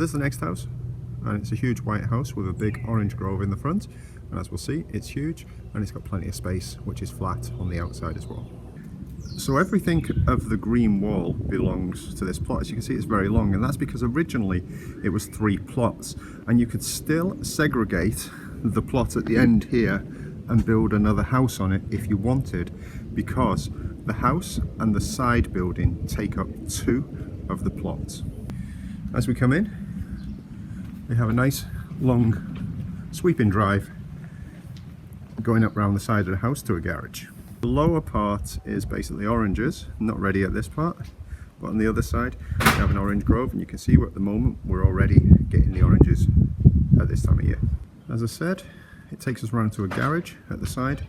this is the next house, and it's a huge white house with a big orange grove in the front, and as we'll see, it's huge and it's got plenty of space, which is flat on the outside as well. So everything of the green wall belongs to this plot. As you can see, it's very long, and that's because originally it was 3 plots, and you could still segregate the plot at the end here and build another house on it if you wanted, because the house and the side building take up 2 of the plots. As we come in, we have a nice long sweeping drive going up round the side of the house to a garage. The lower part is basically oranges, not ready at this part, but on the other side we have an orange grove, and you can see at the moment we're already getting the oranges at this time of year. As I said, it takes us round to a garage at the side,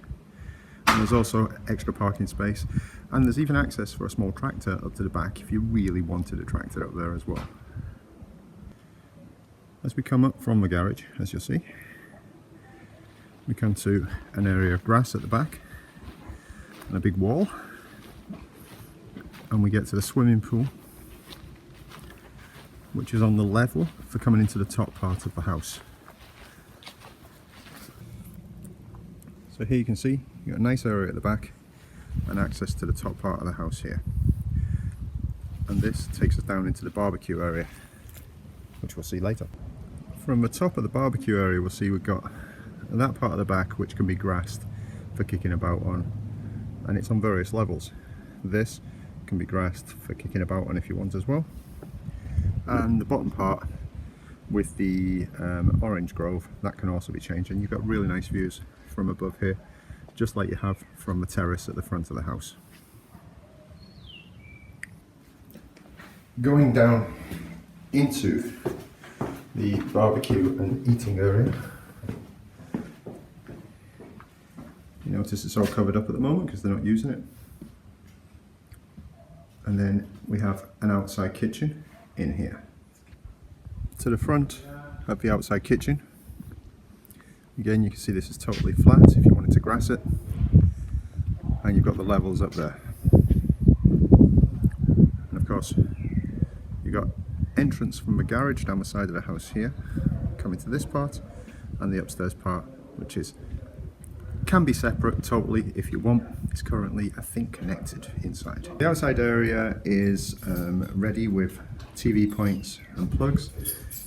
and there's also extra parking space, and there's even access for a small tractor up to the back if you really wanted a tractor up there as well. As we come up from the garage, as you'll see, we come to an area of grass at the back and a big wall, and we get to the swimming pool, which is on the level for coming into the top part of the house. So here you can see you've got a nice area at the back and access to the top part of the house here, and this takes us down into the barbecue area, which we'll see later. From the top of the barbecue area, we'll see we've got that part of the back which can be grassed for kicking about on, and it's on various levels. This can be grassed for kicking about on if you want as well, and the bottom part with the orange grove, that can also be changed, and you've got really nice views from above here, just like you have from the terrace at the front of the house. Going down into the barbecue and eating area, you notice it's all covered up at the moment because they're not using it. And then we have an outside kitchen in here. To the front of the outside kitchen, again you can see this is totally flat if you wanted to grass it, and you've got the levels up there. And of course you've got entrance from the garage down the side of the house here, coming to this part, and the upstairs part, which can be separate totally if you want. It's currently, I think, connected inside. The outside area is ready with TV points and plugs,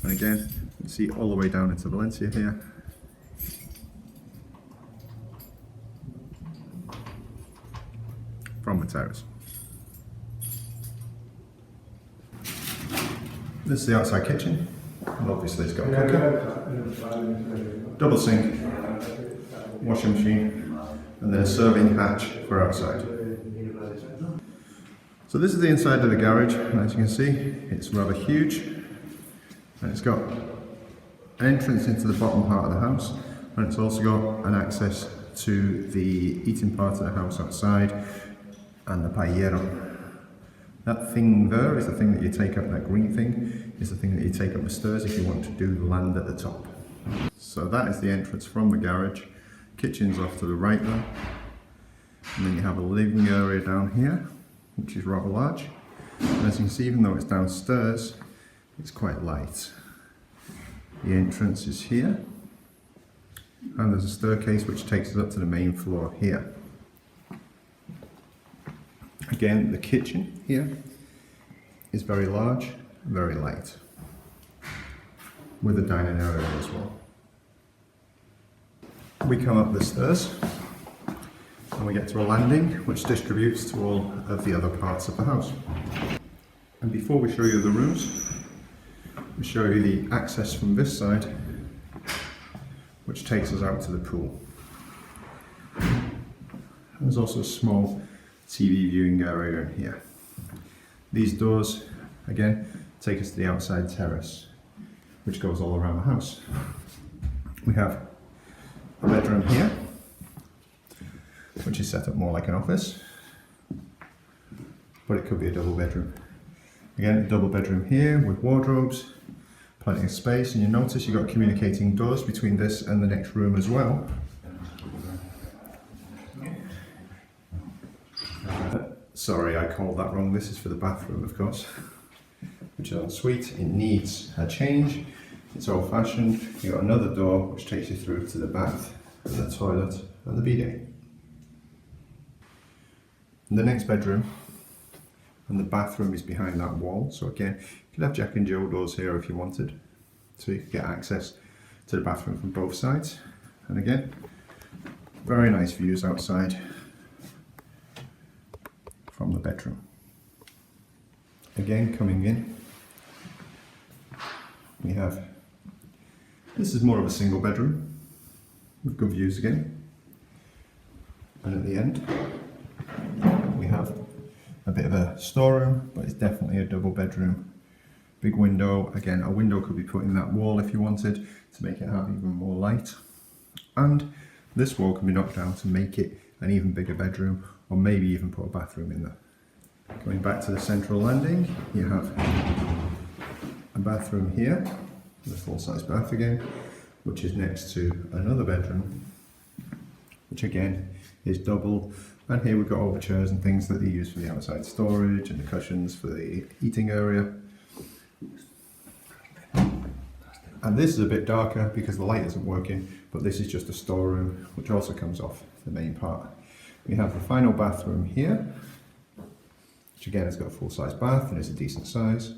and again you can see all the way down into Valencia here. From the terrace. This is the outside kitchen, and obviously it's got a cooker, double sink, washing machine, and then a serving hatch for outside. So this is the inside of the garage, and as you can see it's rather huge, and it's got an entrance into the bottom part of the house, and it's also got an access to the eating part of the house outside and the paellero. That thing there is the thing that you take up, that green thing is the thing that you take up the stairs if you want to do the land at the top. So that is the entrance from the garage. Kitchen's off to the right there, and then you have a living area down here, which is rather large, and as you can see, even though it's downstairs, it's quite light. The entrance is here, and there's a staircase which takes us up to the main floor here. Again, the kitchen here is very large, very light, with a dining area as well. We come up the stairs and we get to a landing which distributes to all of the other parts of the house. And before we show you the rooms, we show you the access from this side, which takes us out to the pool. There's also a small TV viewing area in here. These doors, again, take us to the outside terrace, which goes all around the house. We have a bedroom here, which is set up more like an office, but it could be a double bedroom. Again, a double bedroom here with wardrobes, plenty of space, and you notice you've got communicating doors between this and the next room as well. Sorry, I called that wrong. This is for the bathroom, of course. which is en suite. It needs a change. It's old fashioned. You've got another door which takes you through to the bath and the toilet and the bidet. The next bedroom and the bathroom is behind that wall, so again you could have Jack and Jill doors here if you wanted, so you could get access to the bathroom from both sides. And again, very nice views outside from the bedroom. Again, coming in, we have, this is more of a single bedroom with good views again, and at the end we have a bit of a storeroom, but it's definitely a double bedroom. Big window, again a window could be put in that wall if you wanted to make it have even more light, and this wall can be knocked down to make it an even bigger bedroom, or maybe even put a bathroom in there. Going back to the central landing, you have a bathroom here, the full-size bath again, which is next to another bedroom, which again is double. And here we've got all the chairs and things that they use for the outside storage, and the cushions for the eating area. And this is a bit darker because the light isn't working, but this is just a storeroom, which also comes off the main part. We have the final bathroom here, which again has got a full-size bath and is a decent size.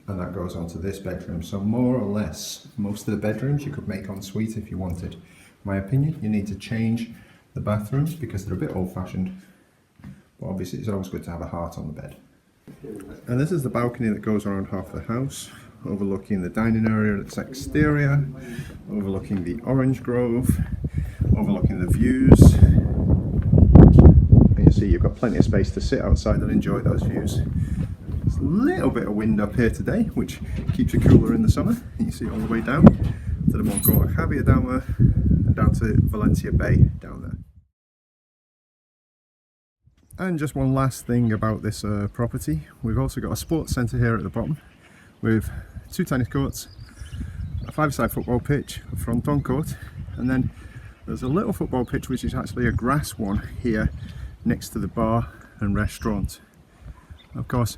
And that goes on to this bedroom. So more or less, most of the bedrooms you could make en suite if you wanted. In my opinion, you need to change the bathrooms because they're a bit old-fashioned, but obviously it's always good to have a heart on the bed. And this is the balcony that goes around half the house, overlooking the dining area, its exterior, overlooking the orange grove, overlooking the views. And you see you've got plenty of space to sit outside and enjoy those views. There's a little bit of wind up here today, which keeps it cooler in the summer. You see it all the way down to the Moncada Javier down there, and down to Valencia Bay down there. And just one last thing about this property, we've also got a sports centre here at the bottom with 2 tennis courts, a 5-side football pitch, a fronton court, and then there's a little football pitch which is actually a grass one here next to the bar and restaurant. Of course,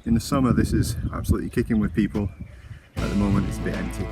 in the summer this is absolutely kicking with people. At the moment it's a bit empty.